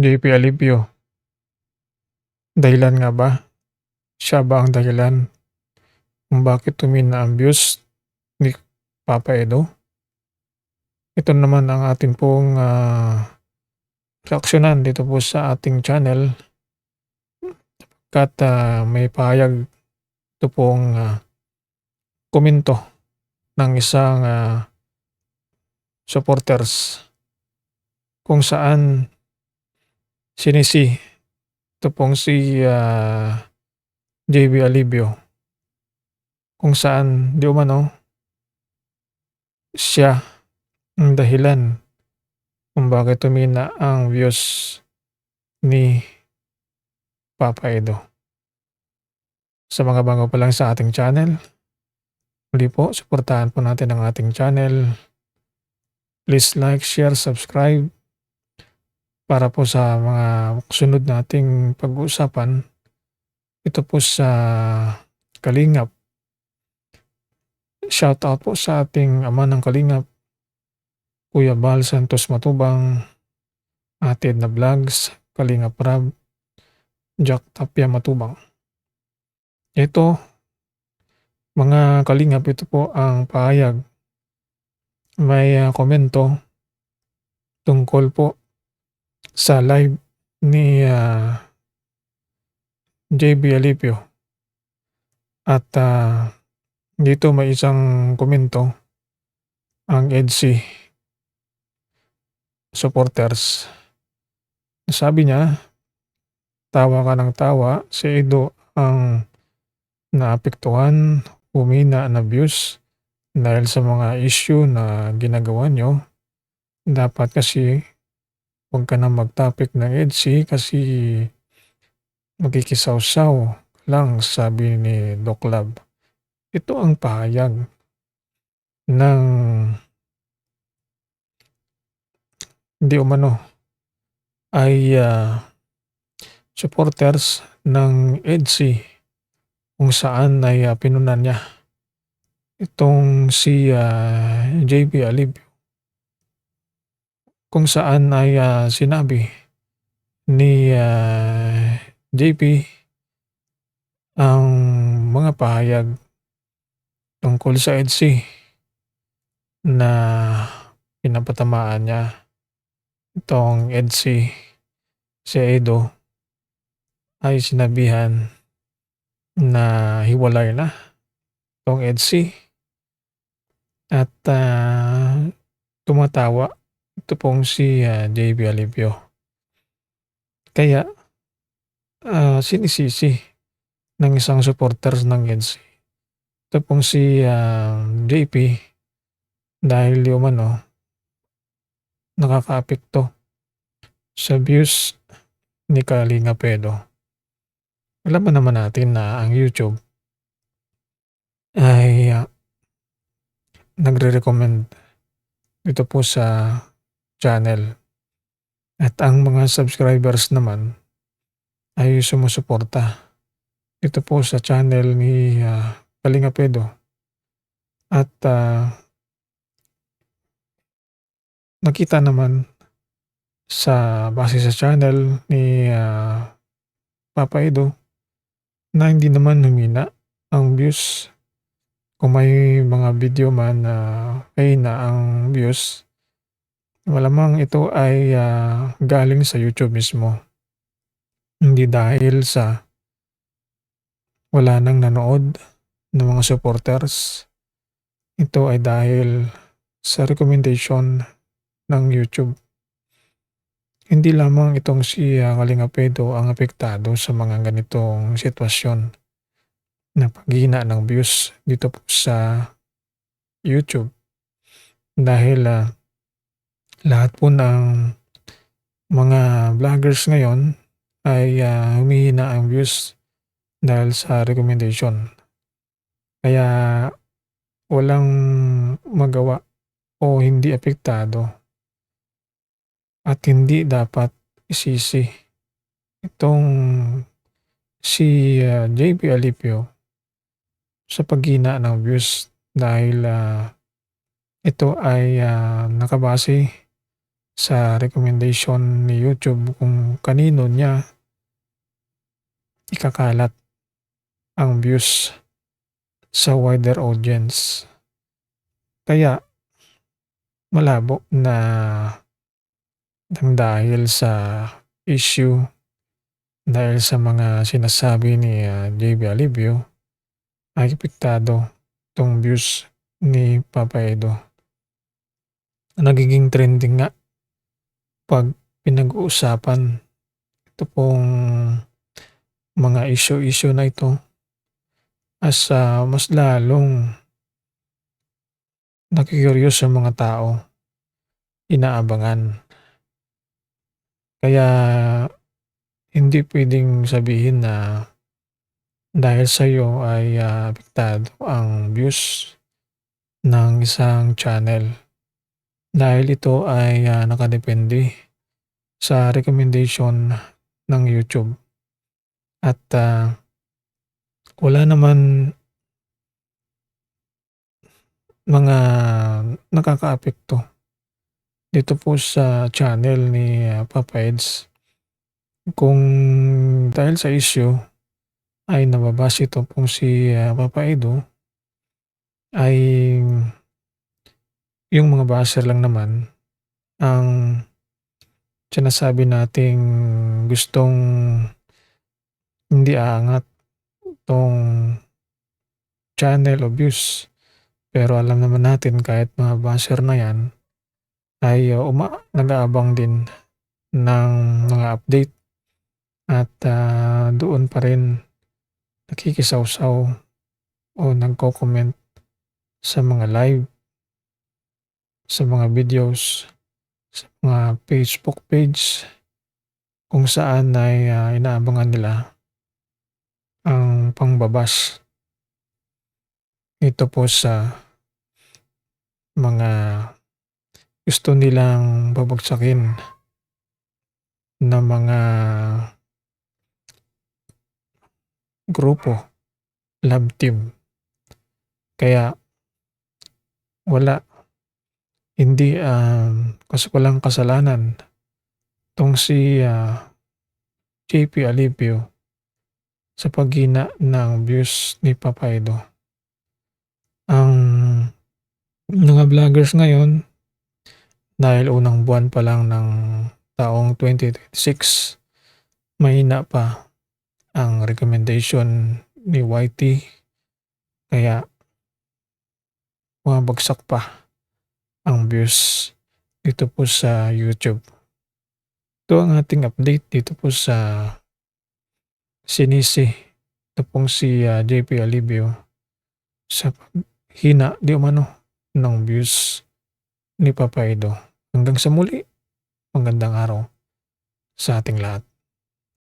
JP Alipio, dahilan nga ba? Siya ba ang dahilan kung bakit tumina ang views ni Papa Edo? Ito naman ang atin pong reaksyonan dito po sa ating channel kat may pahayag ito pong komento ng isang supporters kung saan sinisi ito pong si JB Alibio kung saan di umano siya ang dahilan kung bakit tumina ang views ni Papa Edo. Sa mga bago pa lang sa ating channel, muli po, suportahan po natin ang ating channel. Please like, share, subscribe para po sa mga sunod nating pag-uusapan. Ito po sa Kalingap. Shout out po sa ating ama ng Kalingap, Kuya Bal Santos Matubang, Ate Edna Vlogs, Kalingap Rab, Jack Tapia Matubang. Ito, mga Kalingap, ito po ang pahayag. May komento tungkol po sa live ni JB Alipio. At dito may isang komento ang EDC supporters. Sabi niya, tawa ka ng tawa, si Edo ang naapektuhan, humina na views dahil sa mga issue na ginagawa nyo. Dapat kasi huwag ka na mag-topic ng EDC kasi magkikisaw-saw lang, sabi ni Doc Lab. Ito ang pahayag ng di umano ay supporters ng EDC kung saan ay pinunan niya itong si JB Alibio, kung saan ay sinabi ni JP ang mga pahayag tungkol sa EDC na pinapatamaan niya itong EDC si Edo ay sinabihan na hiwalay na itong EDC at tumatawa ito pong si JB Alipio. Kaya sinisisi ng isang supporters ng EDC ito pong si JP dahil di umano nakakaapekto sa views ni Kalinga Edo. Alam naman natin na ang YouTube ay nagre-recommend dito po sa channel at ang mga subscribers naman ay sumusuporta dito po sa channel ni Kalinga Edo at nakita naman sa base sa channel ni Papa Edo na hindi naman humina ang views. Kung may mga video man na na ang views, malamang ito ay galing sa YouTube mismo. Hindi dahil sa wala nang nanood ng mga supporters. Ito ay dahil sa recommendation ng YouTube. Hindi lamang itong si Kalinga Edo ang apektado sa mga ganitong sitwasyon na paghina ng views dito po sa YouTube dahil lahat po ng mga vloggers ngayon ay humihina ang views dahil sa recommendation. Kaya walang magawa o hindi apektado at hindi dapat isisi itong si JB Alipio sa paghina ng views dahil ito ay nakabase sa recommendation ni YouTube kung kanino niya ikakalat ang views sa wider audience. Kaya malabo na dahil sa issue, dahil sa mga sinasabi ni JB Alibio ay apektado 'tong views ni Papa Edo. Nagiging trending nga 'pag pinag-uusapan ito pong mga issue na ito as mas lalong naku-curious yung mga tao, inaabangan. Kaya hindi puwedeng sabihin na dahil sa'yo ay apektado ang views ng isang channel. Dahil ito ay nakadepende sa recommendation ng YouTube at wala naman mga nakakaapekto dito po sa channel ni Papa Eds. Kung dahil sa issue ay nababase ito pong si Papa Edo, ay yung mga basher lang naman ang sinasabi nating gustong hindi aangat 'tong channel o views. Pero alam naman natin kahit mga basher na 'yan ay nag-aabang din ng mga update at doon pa rin nakikisawsaw o nagko-comment sa mga live, sa mga videos, sa mga Facebook page kung saan ay inaabangan nila ang pangbabash nito po sa mga gusto nilang babagsakin na mga grupo, love team. Kaya wala, hindi walang kasalanan 'tong si JP Alibio sa paghina ng views ni Papa Edo. Ang mga vloggers ngayon, dahil unang buwan pa lang ng taong 2026, mahina pa ang recommendation ni YT, kaya bumabagsak pa ang views dito po sa YouTube. Ito ang ating update dito po sa sinisi ito pong si JP Alibio sa paghina di umano ng views ni Papa Edo. Hanggang sa muli, magandang araw sa ating lahat.